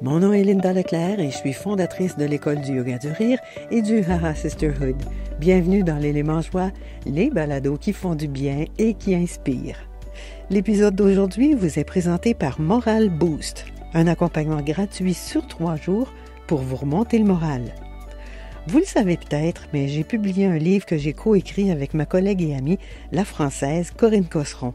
Mon nom est Linda Leclerc et je suis fondatrice de l'École du yoga du rire et du Haha Sisterhood. Bienvenue dans l'Élément Joie, les balados qui font du bien et qui inspirent. L'épisode d'aujourd'hui vous est présenté par Moral Boost, un accompagnement gratuit sur 3 jours pour vous remonter le moral. Vous le savez peut-être, mais j'ai publié un livre que j'ai coécrit avec ma collègue et amie, la Française Corinne Cosseron.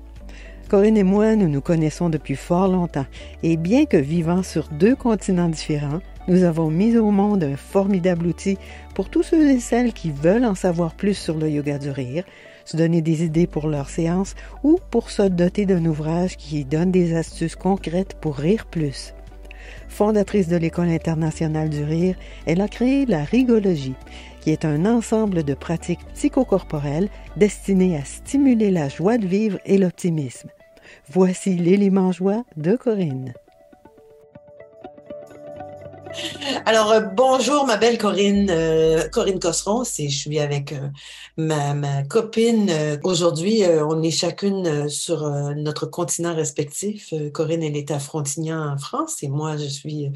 Corinne et moi, nous nous connaissons depuis fort longtemps et bien que vivant sur 2 continents différents, nous avons mis au monde un formidable outil pour tous ceux et celles qui veulent en savoir plus sur le yoga du rire, se donner des idées pour leurs séances ou pour se doter d'un ouvrage qui donne des astuces concrètes pour rire plus. Fondatrice de l'École internationale du rire, elle a créé la rigologie, qui est un ensemble de pratiques psychocorporelles destinées à stimuler la joie de vivre et l'optimisme. Voici l'élément joie de Corinne. Alors, bonjour ma belle Corinne, Corinne Cosseron, je suis avec ma copine. Aujourd'hui, on est chacune sur notre continent respectif. Corinne, elle est à Frontignan en France et moi, je suis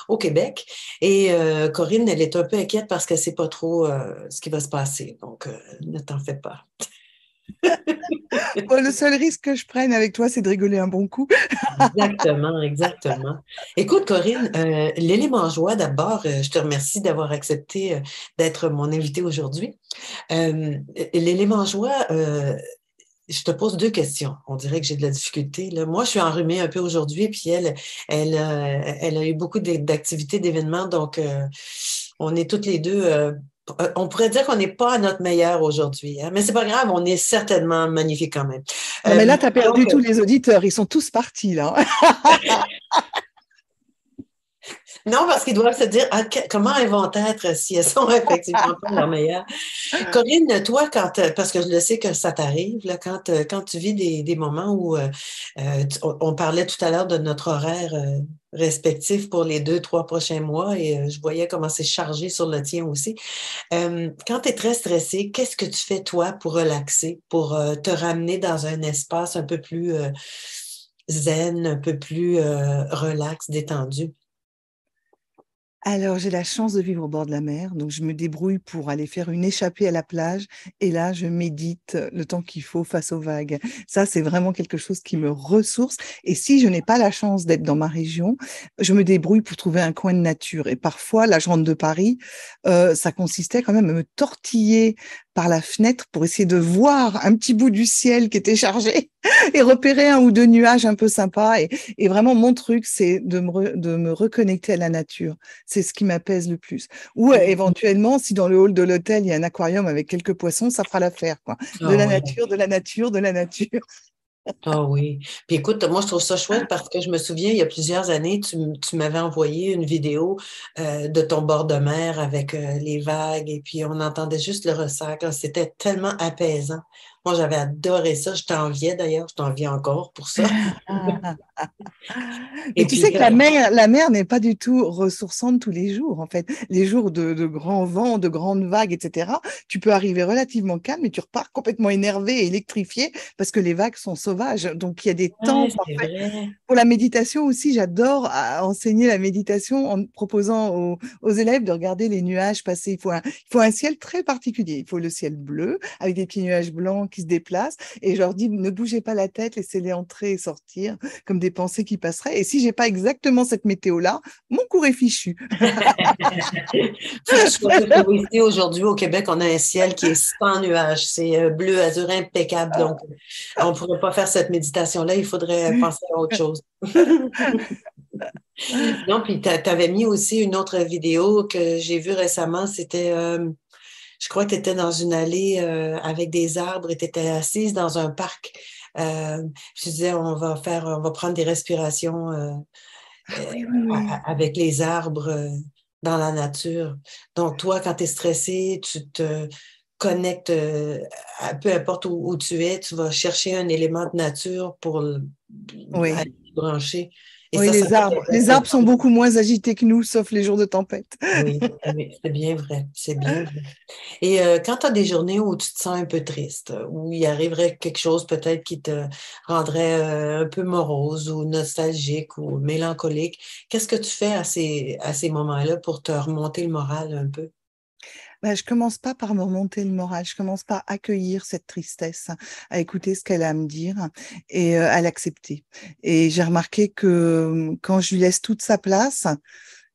au Québec. Et Corinne, elle est un peu inquiète parce qu'elle ne sait pas trop ce qui va se passer. Donc, ne t'en fais pas. Bon, le seul risque que je prenne avec toi, c'est de rigoler un bon coup. Exactement, exactement. Écoute, Corinne, l'élément joie, d'abord, je te remercie d'avoir accepté d'être mon invitée aujourd'hui. L'élément joie, je te pose 2 questions. On dirait que j'ai de la difficulté, là. Moi, je suis enrhumée un peu aujourd'hui, puis elle a eu beaucoup d'activités, d'événements, donc on est toutes les deux... on pourrait dire qu'on n'est pas à notre meilleur aujourd'hui, hein? Mais c'est pas grave, on est certainement magnifique quand même. Non, mais là, tu as perdu tous les auditeurs, ils sont tous partis, là. Non, parce qu'ils doivent se dire comment elles vont être si elles sont effectivement pas leurs meilleures. Corinne, toi, parce que je le sais que ça t'arrive, là, quand tu vis des moments où on parlait tout à l'heure de notre horaire respectif pour les 2-3 prochains mois et je voyais comment c'est chargé sur le tien aussi. Quand tu es très stressé, qu'est-ce que tu fais, toi, pour relaxer, pour te ramener dans un espace un peu plus zen, un peu plus relax, détendu? Alors, j'ai la chance de vivre au bord de la mer, donc je me débrouille pour aller faire une échappée à la plage et là, je médite le temps qu'il faut face aux vagues. Ça, c'est vraiment quelque chose qui me ressource et si je n'ai pas la chance d'être dans ma région, je me débrouille pour trouver un coin de nature et parfois, là, je rentre de Paris, ça consistait quand même à me tortiller par la fenêtre pour essayer de voir un petit bout du ciel qui était chargé et repérer 1 ou 2 nuages un peu sympas et vraiment, mon truc, c'est de me reconnecter à la nature. C'est ce qui m'apaise le plus. Ou éventuellement, si dans le hall de l'hôtel, il y a un aquarium avec quelques poissons, ça fera l'affaire, quoi. De la nature, de la nature, de la nature. Ah oui. Puis écoute, moi, je trouve ça chouette parce que je me souviens, il y a plusieurs années, tu m'avais envoyé une vidéo de ton bord de mer avec les vagues et puis on entendait juste le ressac. C'était tellement apaisant. Moi, j'avais adoré ça. Je t'enviais d'ailleurs, je t'enviais encore pour ça. Mais Et tu puis, sais que la mer n'est pas du tout ressourçante tous les jours, en fait. Les jours de grands vents, de grandes vagues, etc., tu peux arriver relativement calme et tu repars complètement énervé et électrifié parce que les vagues sont sauvages. Donc, il y a des temps ouais, c'est parfaits. vrai. Pour la méditation aussi, j'adore enseigner la méditation en proposant aux élèves de regarder les nuages passer. Il faut un ciel très particulier. Il faut le ciel bleu avec des petits nuages blancs qui se déplacent. Et je leur dis, ne bougez pas la tête, laissez-les entrer et sortir comme des pensées qui passeraient. Et si j'ai pas exactement cette météo-là, mon cours est fichu. Faut que je sois que ici, aujourd'hui, au Québec, on a un ciel qui est sans nuages. C'est bleu, azur impeccable. Donc, on ne pourrait pas faire cette méditation-là. Il faudrait penser à autre chose. Non, puis tu avais mis aussi une autre vidéo que j'ai vue récemment. C'était, je crois que tu étais dans une allée avec des arbres et tu étais assise dans un parc. Je disais, on va prendre des respirations Oui, oui, oui. avec les arbres dans la nature. Donc, toi, quand tu es stressé, tu te connectes, peu importe où tu es, tu vas chercher un élément de nature pour Oui. branché. Et Oui, ça les arbres sont beaucoup moins agités que nous, sauf les jours de tempête. oui, oui, c'est bien vrai. C'est bien vrai. Et quand tu as des journées où tu te sens un peu triste, où il arriverait quelque chose peut-être qui te rendrait un peu morose ou nostalgique ou mélancolique, qu'est-ce que tu fais à ces moments-là pour te remonter le moral un peu? Ben, je commence pas par me remonter le moral, je commence par accueillir cette tristesse, à écouter ce qu'elle a à me dire et à l'accepter. Et j'ai remarqué que quand je lui laisse toute sa place,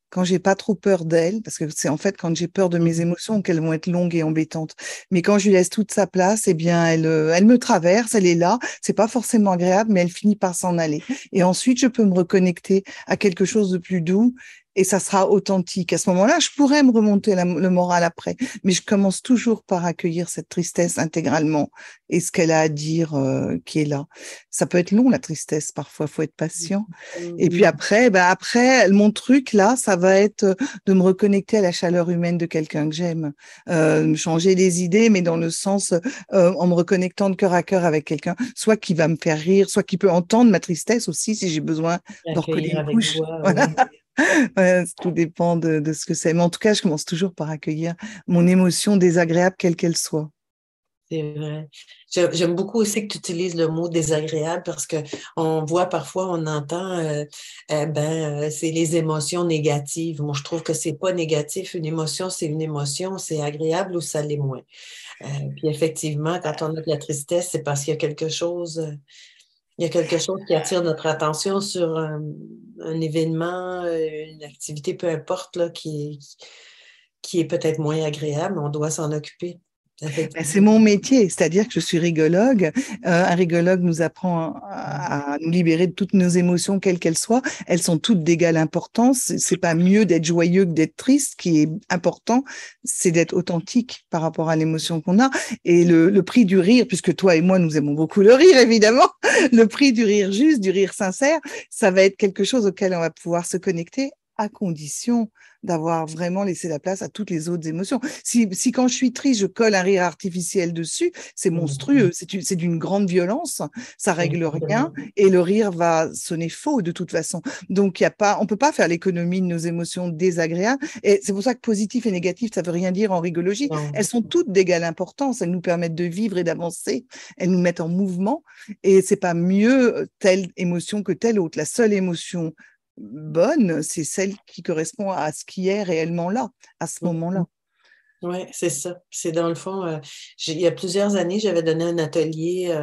quand j'ai pas trop peur d'elle, parce que c'est en fait quand j'ai peur de mes Mhm. émotions qu'elles vont être longues et embêtantes. Mais quand je lui laisse toute sa place, eh bien, elle me traverse, elle est là. C'est pas forcément agréable, mais elle finit par s'en aller. Et ensuite, je peux me reconnecter à quelque chose de plus doux. Et ça sera authentique. À ce moment-là, je pourrais me remonter le moral après. Mais je commence toujours par accueillir cette tristesse intégralement et ce qu'elle a à dire qui est là. Ça peut être long, la tristesse. Parfois, faut être patient. Et puis après, mon truc là, ça va être de me reconnecter à la chaleur humaine de quelqu'un que j'aime, me changer les idées, mais dans le sens en me reconnectant de cœur à cœur avec quelqu'un, soit qui va me faire rire, soit qui peut entendre ma tristesse aussi si j'ai besoin d'en recoller Accueillir une avec couche. joie, Voilà. oui. Ouais, tout dépend de ce que c'est. Mais en tout cas, je commence toujours par accueillir mon émotion désagréable, quelle qu'elle soit. C'est vrai. J'aime beaucoup aussi que tu utilises le mot désagréable parce que on voit parfois, on entend, c'est les émotions négatives. Moi, je trouve que c'est pas négatif. Une émotion, c'est une émotion. C'est agréable ou ça l'est moins. Puis effectivement, quand on a de la tristesse, c'est parce qu'il y a quelque chose, il y a quelque chose qui attire notre attention sur un événement, une activité, peu importe, là, qui est peut-être moins agréable. On doit s'en occuper. Ben, c'est Effectivement. mon métier, c'est-à-dire que je suis rigologue. Un rigologue nous apprend à nous libérer de toutes nos émotions, quelles qu'elles soient. Elles sont toutes d'égale importance. C'est pas mieux d'être joyeux que d'être triste. Ce qui est important, c'est d'être authentique par rapport à l'émotion qu'on a. Et le prix du rire, puisque toi et moi, nous aimons beaucoup le rire, évidemment, le prix du rire juste, du rire sincère, ça va être quelque chose auquel on va pouvoir se connecter à condition d'avoir vraiment laissé la place à toutes les autres émotions. Si quand je suis triste, je colle un rire artificiel dessus, c'est monstrueux, c'est d'une grande violence, ça règle rien Exactement. et le rire va sonner faux de toute façon. Donc, on peut pas faire l'économie de nos émotions désagréables. Et c'est pour ça que positif et négatif, ça veut rien dire en rigologie. Non. Elles sont toutes d'égale importance. Elles nous permettent de vivre et d'avancer. Elles nous mettent en mouvement. Et c'est pas mieux telle émotion que telle autre. La seule émotion bonne, c'est celle qui correspond à ce qui est réellement là, à ce moment-là. Oui, c'est ça. C'est dans le fond, il y a plusieurs années, j'avais donné un atelier,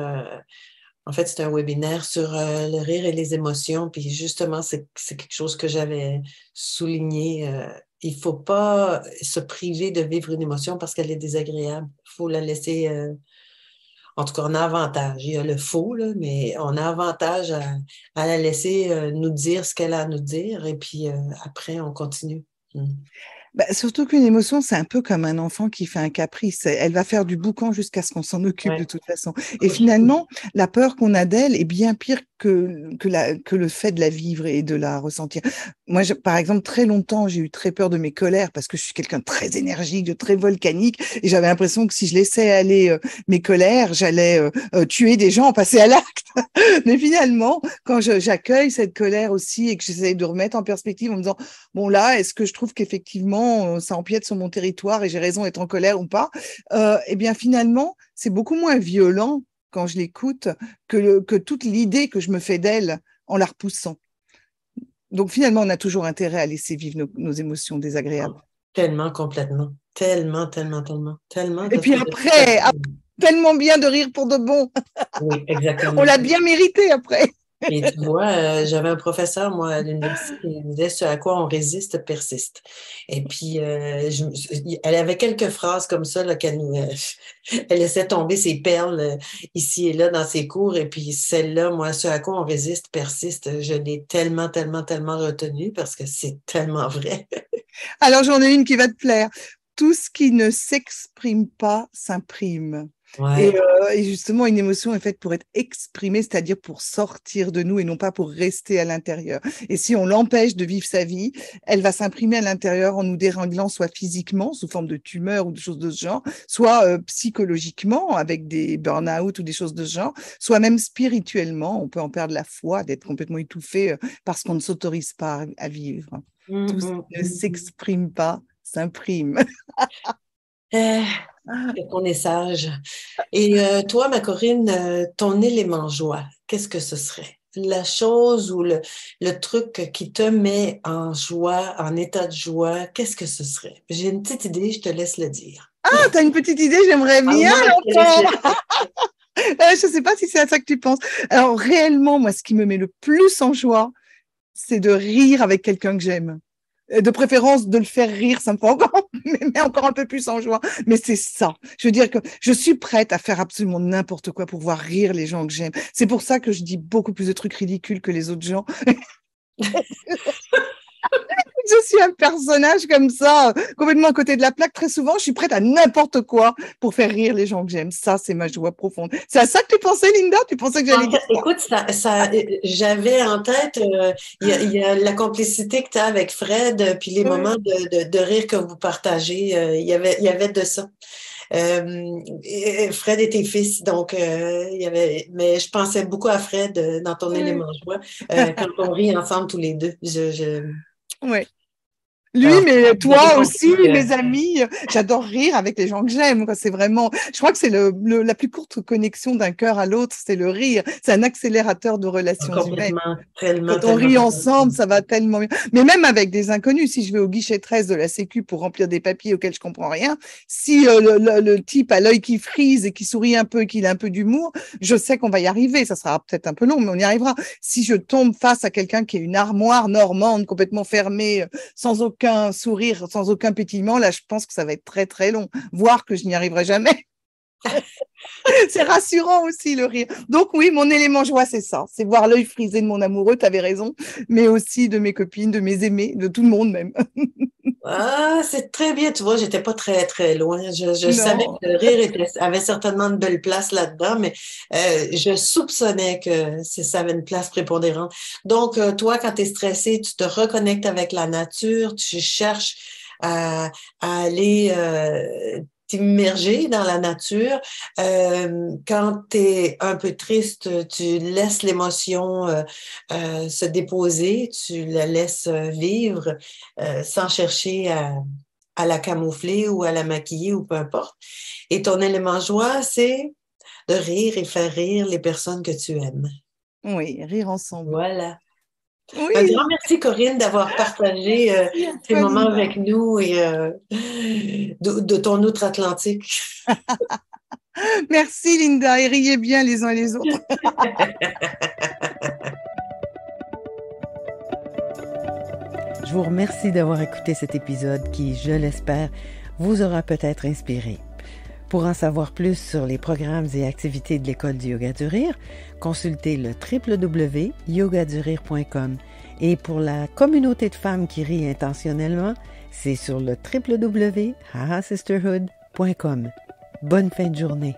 en fait, c'était un webinaire sur le rire et les émotions, puis justement, c'est quelque chose que j'avais souligné. Il ne faut pas se priver de vivre une émotion parce qu'elle est désagréable. Il faut la laisser, en tout cas, on a avantage. Il y a le faux, là, mais on a avantage à la laisser nous dire ce qu'elle a à nous dire, et puis après, on continue. Mm. Bah, surtout qu'une émotion, c'est un peu comme un enfant qui fait un caprice. Elle va faire du boucan jusqu'à ce qu'on s'en occupe de Ouais. toute façon. Et finalement, la peur qu'on a d'elle est bien pire que le fait de la vivre et de la ressentir. Moi, par exemple, très longtemps, j'ai eu très peur de mes colères parce que je suis quelqu'un de très énergique, de très volcanique. Et j'avais l'impression que si je laissais aller mes colères, j'allais tuer des gens, passer à l'acte. Mais finalement, quand j'accueille cette colère aussi et que j'essaie de remettre en perspective en me disant, bon là, est-ce que je trouve qu'effectivement, ça empiète sur mon territoire et j'ai raison d'être en colère ou pas, eh bien finalement, c'est beaucoup moins violent quand je l'écoute que toute l'idée que je me fais d'elle en la repoussant. Donc finalement, on a toujours intérêt à laisser vivre nos émotions désagréables. Tellement, complètement. Tellement, tellement, tellement. Tellement, Et parce puis que de toute après, façon, tellement bien de rire pour de bon. oui, On exactement. l'a bien mérité après. Et tu vois, j'avais un professeur, moi, à l'université, qui me disait ce à quoi on résiste persiste. Et puis, elle avait quelques phrases comme ça, là, elle laissait tomber ses perles ici et là dans ses cours. Et puis, celle-là, moi, ce à quoi on résiste persiste, je l'ai tellement, tellement, tellement retenue parce que c'est tellement vrai. Alors j'en ai une qui va te plaire. Tout ce qui ne s'exprime pas s'imprime. Ouais. Et justement, une émotion est faite pour être exprimée, c'est-à-dire pour sortir de nous et non pas pour rester à l'intérieur. Et si on l'empêche de vivre sa vie, elle va s'imprimer à l'intérieur en nous déréglant, soit physiquement, sous forme de tumeur ou de choses de ce genre, soit psychologiquement, avec des burn-out ou des choses de ce genre, soit même spirituellement. On peut en perdre la foi, d'être complètement étouffé parce qu'on ne s'autorise pas à vivre. Tout ce qui ne s'exprime pas s'imprime. On est sage. Et toi, ma Corinne, ton élément joie, qu'est-ce que ce serait? La chose ou le truc qui te met en joie, en état de joie, qu'est-ce que ce serait? J'ai une petite idée, je te laisse le dire. Ah, t'as une petite idée, j'aimerais bien l'entendre. Je ne sais pas si c'est à ça que tu penses. Alors, réellement, moi, ce qui me met le plus en joie, c'est de rire avec quelqu'un que j'aime. De préférence, de le faire rire, ça me fait met encore un peu plus en joie. Mais c'est ça. Je veux dire que je suis prête à faire absolument n'importe quoi pour voir rire les gens que j'aime. C'est pour ça que je dis beaucoup plus de trucs ridicules que les autres gens. Je suis un personnage comme ça, complètement à côté de la plaque. Très souvent, je suis prête à n'importe quoi pour faire rire les gens que j'aime. Ça, c'est ma joie profonde. C'est à ça que tu pensais, Linda? Tu pensais que j'allais dire ça? Écoute, j'avais en tête, il y a la complicité que tu as avec Fred, puis les moments de rire que vous partagez. Il y avait de ça. Fred est tes fils, donc mais je pensais beaucoup à Fred dans ton élément joie quand on rit ensemble tous les deux. Oui. Lui, mais toi aussi, mes amis, j'adore rire avec les gens que j'aime. C'est vraiment, je crois que c'est la plus courte connexion d'un cœur à l'autre, c'est le rire. C'est un accélérateur de relations humaines. Quand on rit ensemble, ça va tellement bien. Mais même avec des inconnus, si je vais au guichet 13 de la Sécu pour remplir des papiers auxquels je comprends rien, si le type a l'œil qui frise et qui sourit un peu et qu'il a un peu d'humour, je sais qu'on va y arriver. Ça sera peut-être un peu long, mais on y arrivera. Si je tombe face à quelqu'un qui est une armoire normande complètement fermée, sans aucun sourire, sans aucun pétillement, là, je pense que ça va être très, très long, voire que je n'y arriverai jamais. C'est rassurant aussi, le rire. Donc oui, mon élément joie, c'est ça. C'est voir l'œil frisé de mon amoureux, tu avais raison, mais aussi de mes copines, de mes aimés, de tout le monde même. Ah, c'est très bien. Tu vois, j'étais pas très, très loin. Je savais que le rire avait certainement une belle place là-dedans, mais je soupçonnais que ça avait une place prépondérante. Donc, toi, quand tu es stressé, tu te reconnectes avec la nature, tu cherches à aller t'immerger dans la nature. Quand tu es un peu triste, tu laisses l'émotion se déposer, tu la laisses vivre sans chercher à la camoufler ou à la maquiller ou peu importe. Et ton élément joie, c'est de rire et faire rire les personnes que tu aimes. Oui, rire ensemble. Voilà. Oui. Un grand merci, Corinne, d'avoir partagé ces moments avec nous et de ton outre-Atlantique. Merci, Linda, et riez bien les uns et les autres. Je vous remercie d'avoir écouté cet épisode qui, je l'espère, vous aura peut-être inspiré. Pour en savoir plus sur les programmes et activités de l'École du yoga du rire, consultez le www.yogadurire.com. Et pour la communauté de femmes qui rient intentionnellement, c'est sur le www.hahasisterhood.com. Bonne fin de journée.